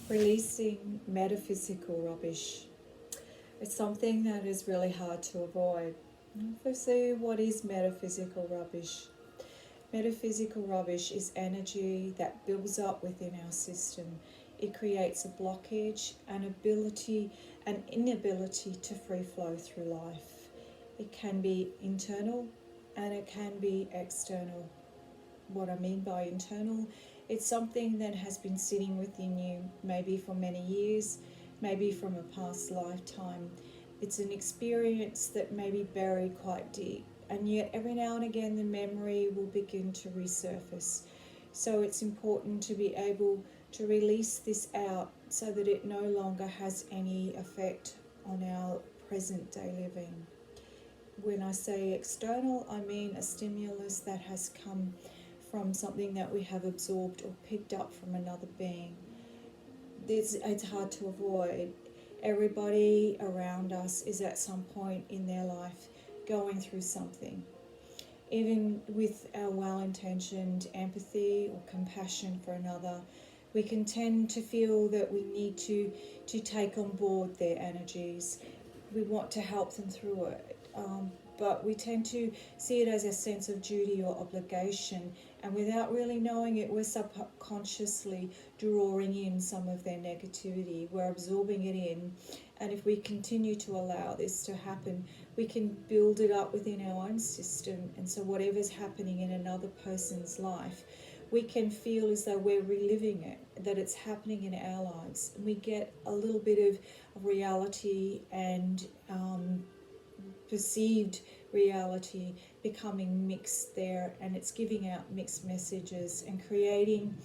Releasing metaphysical rubbish. It's something that is really hard to avoid. Firstly, what is metaphysical rubbish? Metaphysical rubbish is energy that builds up within our system. It creates a blockage, an inability to free flow through life. It can be internal and it can be external. What I mean by internal, it's something that has been sitting within you maybe for many years, maybe from a past lifetime. It's an experience that may be buried quite deep, and yet every now and again the memory will begin to resurface. So it's important to be able to release this out so that it no longer has any effect on our present day living. When I say external, I mean a stimulus that has come from something that we have absorbed or picked up from another being. It's hard to avoid. Everybody around us is at some point in their life going through something. Even with our well-intentioned empathy or compassion for another, we can tend to feel that we need to take on board their energies. We want to help them through it. But we tend to see it as a sense of duty or obligation, and without really knowing it, we're subconsciously drawing in some of their negativity. We're absorbing it in, and if we continue to allow this to happen, we can build it up within our own system. And so whatever's happening in another person's life, we can feel as though we're reliving it, that it's happening in our lives. And we get a little bit of reality and perceived reality becoming mixed there, and it's giving out mixed messages and creating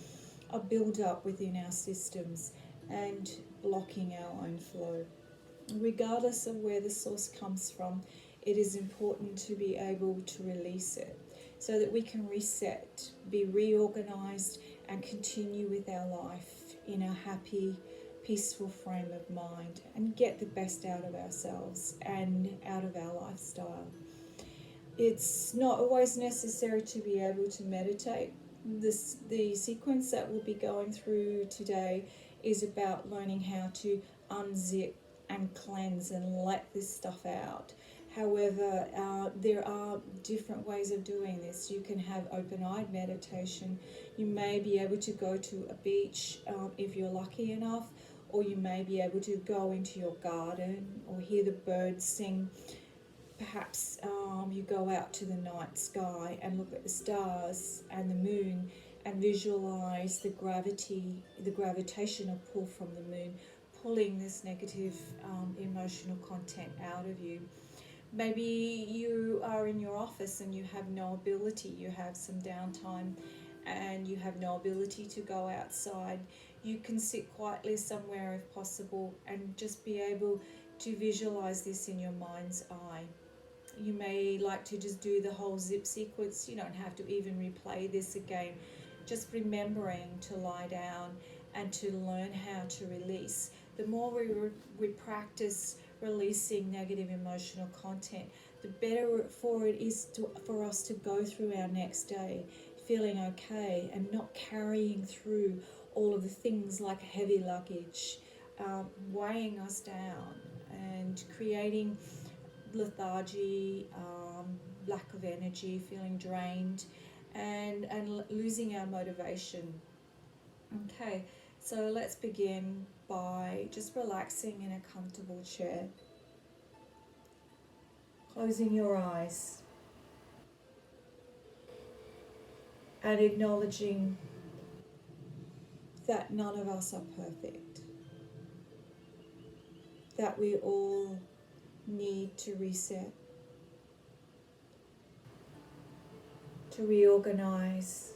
a build-up within our systems and blocking our own flow. Regardless of where the source comes from, it is important to be able to release it so that we can reset, be reorganized, and continue with our life in a happy, peaceful frame of mind and get the best out of ourselves and out of our lifestyle. It's not always necessary to be able to meditate. The sequence that we'll be going through today is about learning how to unzip and cleanse and let this stuff out. However, there are different ways of doing this. You can have open-eyed meditation. You may be able to go to a beach if you're lucky enough, or you may be able to go into your garden or hear the birds sing. Perhaps you go out to the night sky and look at the stars and the moon and visualize the gravitational pull from the moon, pulling this negative emotional content out of you. Maybe you are in your office and you have no ability, you have some downtime and you have no ability to go outside. You can sit quietly somewhere if possible and just be able to visualize this in your mind's eye. You may like to just do the whole zip sequence. You don't have to even replay this again. Just remembering to lie down and to learn how to release. The more we practice releasing negative emotional content, the better for it is for us to go through our next day feeling okay and not carrying through all of the things like heavy luggage, weighing us down and creating lethargy, lack of energy, feeling drained, and losing our motivation. Okay, so let's begin by just relaxing in a comfortable chair, closing your eyes, and acknowledging that none of us are perfect, that we all need to reset, to reorganize,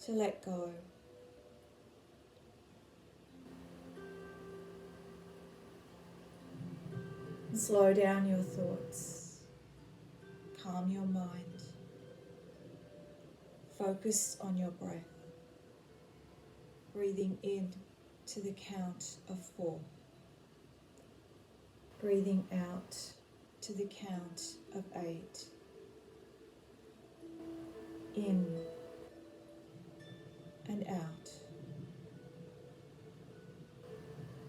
to let go. And slow down your thoughts, calm your mind, focus on your breath, breathing in to the count of 4, breathing out to the count of 8, in and out.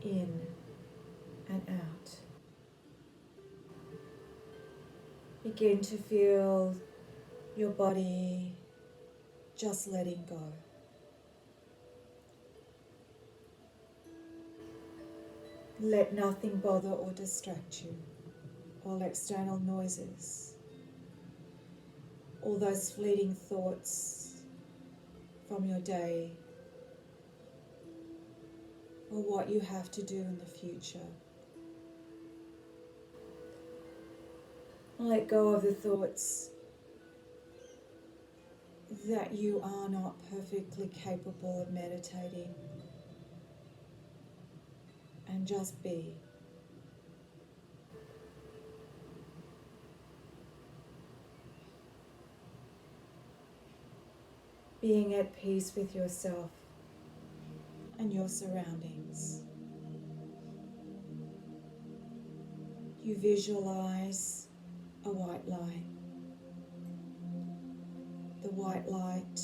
in and out. Begin to feel your body just letting go. Let nothing bother or distract you. All external noises, all those fleeting thoughts from your day, or what you have to do in the future. Let go of the thoughts that you are not perfectly capable of meditating, and just be. Being at peace with yourself and your surroundings. You visualize a white light. The white light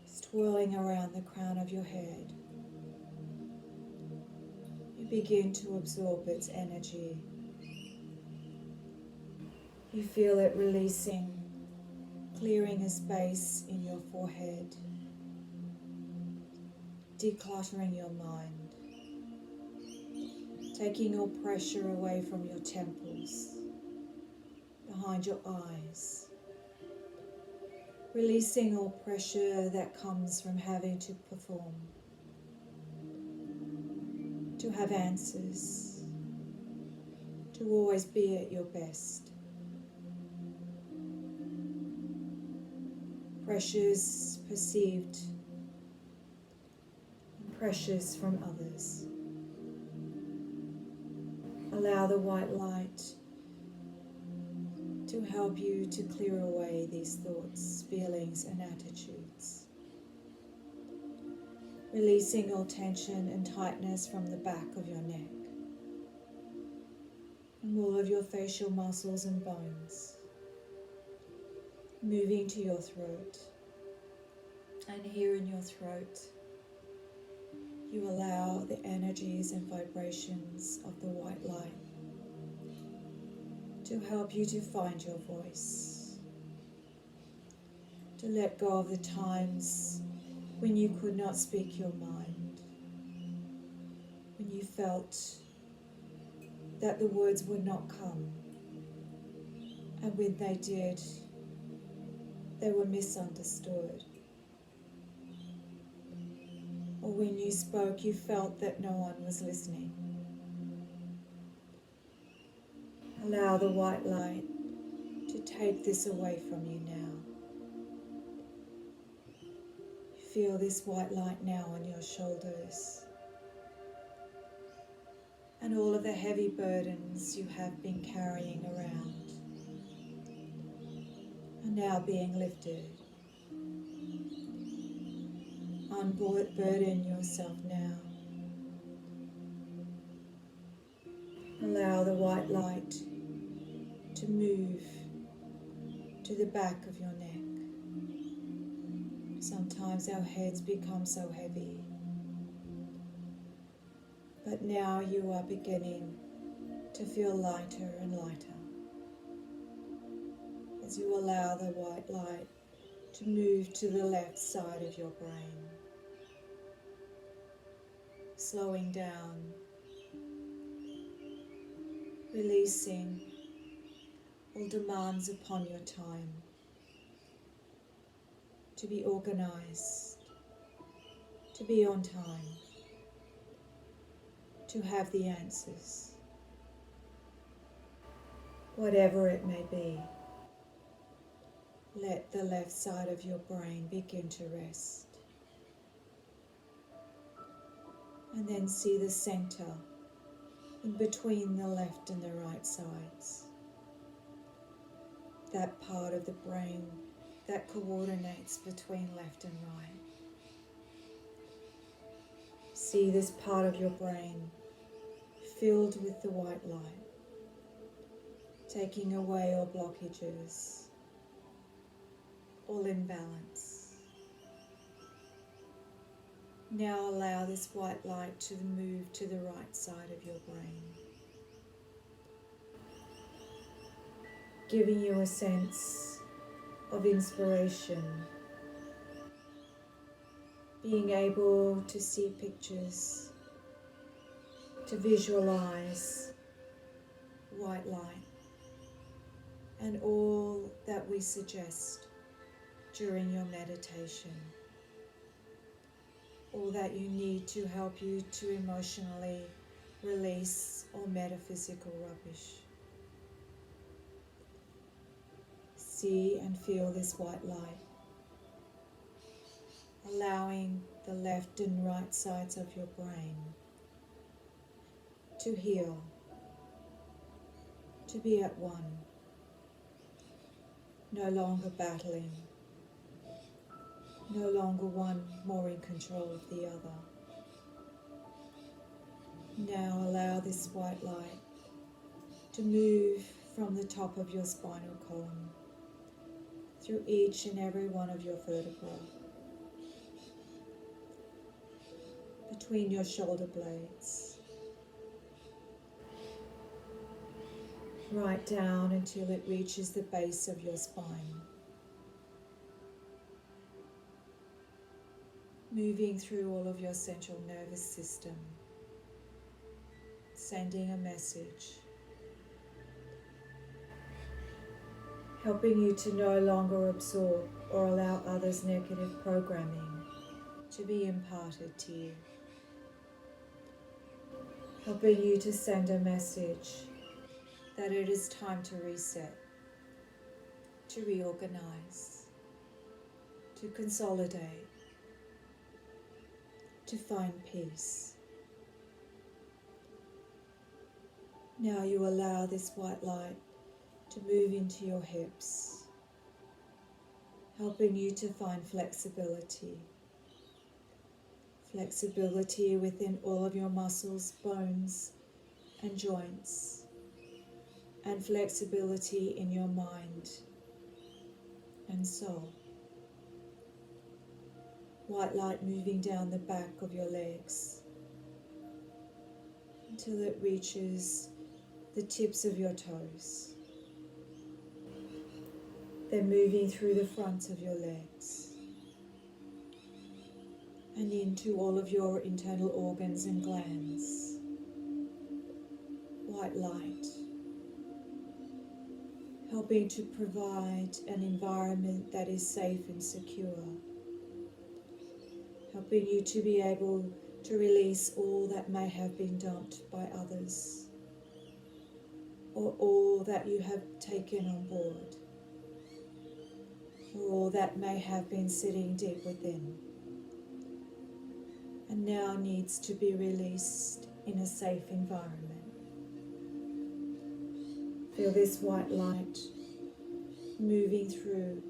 is twirling around the crown of your head. You begin to absorb its energy. You feel it releasing, clearing a space in your forehead, decluttering your mind, taking all pressure away from your temples, behind your eyes, releasing all pressure that comes from having to perform, to have answers, to always be at your best. Pressures perceived and pressures from others. Allow the white light to help you to clear away these thoughts, feelings, and attitudes. Releasing all tension and tightness from the back of your neck and all of your facial muscles and bones. Moving to your throat, and here in your throat you allow the energies and vibrations of the white light to help you to find your voice, to let go of the times when you could not speak your mind, when you felt that the words would not come, and when they did, they were misunderstood. Or when you spoke, you felt that no one was listening. Allow the white light to take this away from you now. Feel this white light now on your shoulders, and all of the heavy burdens you have been carrying around are now being lifted. Unburden yourself now. Allow the white light to move to the back of your neck. Sometimes our heads become so heavy, but now you are beginning to feel lighter and lighter as you allow the white light to move to the left side of your brain, slowing down, releasing all demands upon your time to be organized, to be on time, to have the answers, whatever it may be. Let the left side of your brain begin to rest. And then see the center in between the left and the right sides. That part of the brain that coordinates between left and right. See this part of your brain filled with the white light, taking away all blockages, all imbalance. Now allow this white light to move to the right side of your brain, giving you a sense of inspiration, being able to see pictures, to visualize white light and all that we suggest during your meditation, all that you need to help you to emotionally release all metaphysical rubbish. See and feel this white light, allowing the left and right sides of your brain to heal, to be at one, no longer battling, no longer one more in control of the other. Now allow this white light to move from the top of your spinal column through each and every one of your vertebrae, between your shoulder blades, right down until it reaches the base of your spine, moving through all of your central nervous system, sending a message, helping you to no longer absorb or allow others' negative programming to be imparted to you, helping you to send a message that it is time to reset, to reorganize, to consolidate, to find peace. Now you allow this white light to move into your hips, helping you to find flexibility. Flexibility within all of your muscles, bones, and joints, and flexibility in your mind and soul. White light moving down the back of your legs until it reaches the tips of your toes. Then moving through the fronts of your legs and into all of your internal organs and glands. White light, helping to provide an environment that is safe and secure, helping you to be able to release all that may have been dumped by others, or all that you have taken on board, or all that may have been sitting deep within, and now needs to be released in a safe environment. Feel this white light moving through,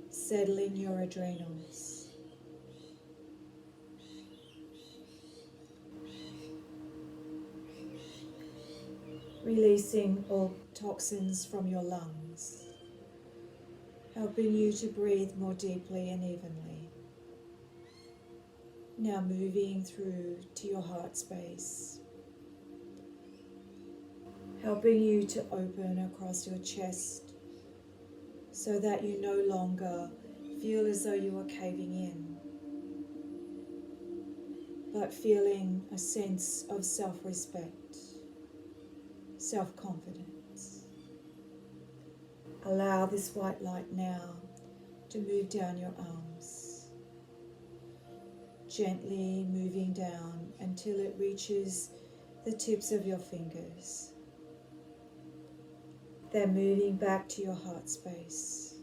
settling your adrenals, releasing all toxins from your lungs, helping you to breathe more deeply and evenly. Now moving through to your heart space, helping you to open across your chest so that you no longer feel as though you are caving in, but feeling a sense of self-respect, self-confidence. Allow this white light now to move down your arms, gently moving down until it reaches the tips of your fingers. Then moving back to your heart space,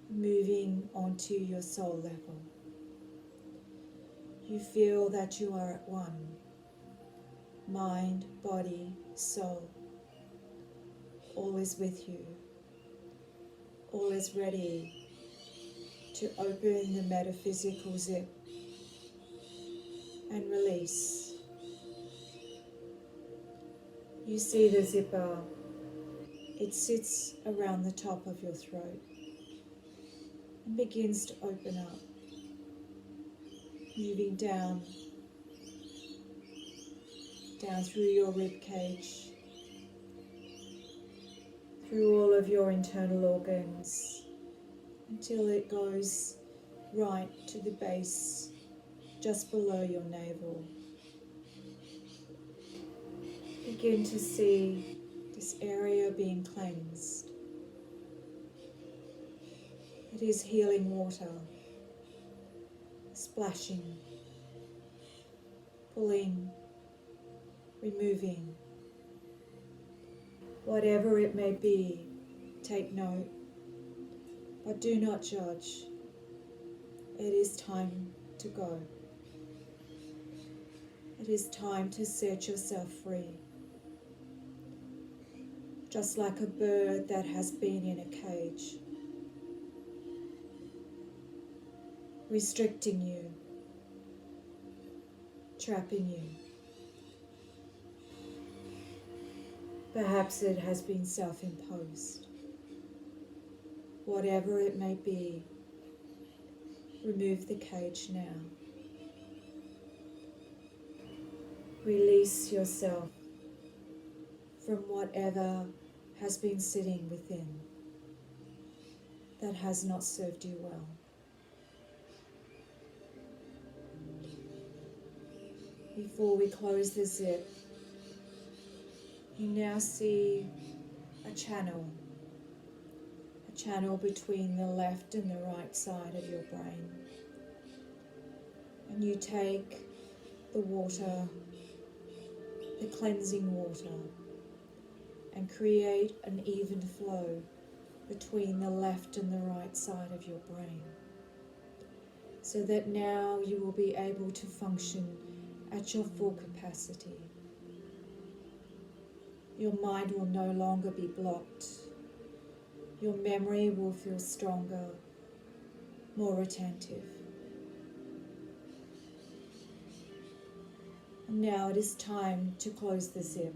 moving onto your soul level. You feel that you are at one, mind, body, soul. All is with you, all is ready to open the metaphysical zip and release. You see the zipper. It sits around the top of your throat and begins to open up. moving down through your rib cage, through all of your internal organs, until it goes right to the base, just below your navel. Begin to see this area being cleansed. It is healing water, splashing, pulling, removing. Whatever it may be, take note, but do not judge. It is time to go. It is time to set yourself free. Just like a bird that has been in a cage, restricting you, trapping you. Perhaps it has been self-imposed. Whatever it may be, remove the cage now. Release yourself from whatever has been sitting within that has not served you well. Before we close the zip, you now see a channel between the left and the right side of your brain. And you take the water, the cleansing water, and create an even flow between the left and the right side of your brain, so that now you will be able to function at your full capacity. Your mind will no longer be blocked. Your memory will feel stronger, more attentive. And now it is time to close the zip,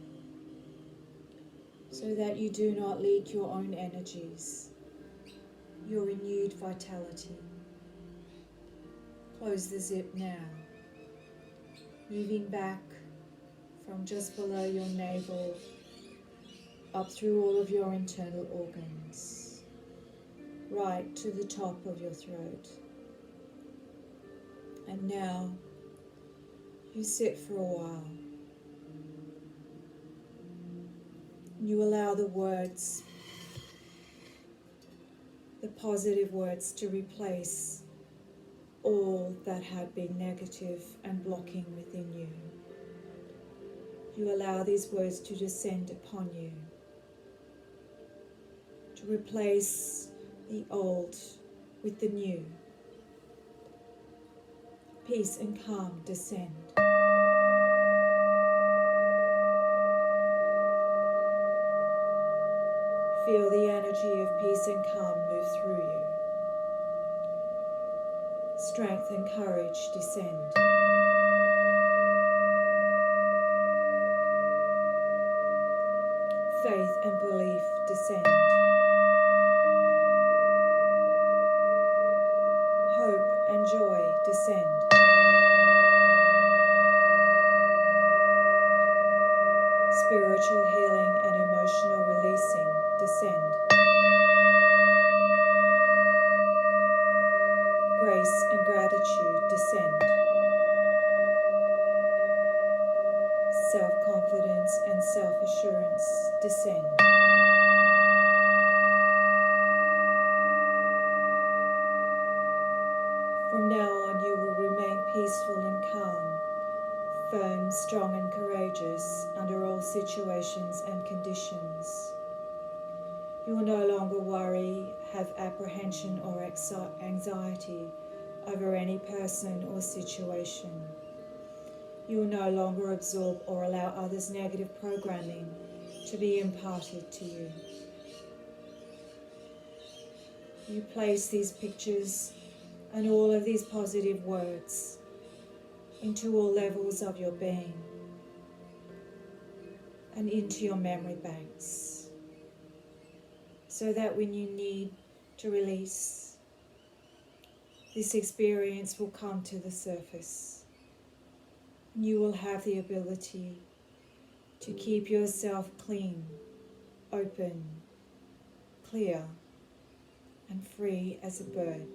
so that you do not leak your own energies, your renewed vitality. Close the zip now, moving back from just below your navel, up through all of your internal organs, right to the top of your throat. And now you sit for a while. You allow the words, the positive words, to replace all that had been negative and blocking within you. You allow these words to descend upon you, to replace the old with the new. Peace and calm descend. Feel the energy of peace and calm move through you. Strength and courage descend. Faith and belief descend. Hope and joy descend. Spiritual healing and emotional releasing descend. Grace and gratitude descend. Self-confidence and self-assurance descend. From now on, you will remain peaceful and calm, firm, strong and courageous under all situations and conditions. You will no longer worry, have apprehension or anxiety over any person or situation. You will no longer absorb or allow others' negative programming to be imparted to you. You place these pictures and all of these positive words into all levels of your being and into your memory banks, so that when you need to release this experience will come to the surface. You will have the ability to keep yourself clean, open, clear, and free as a bird.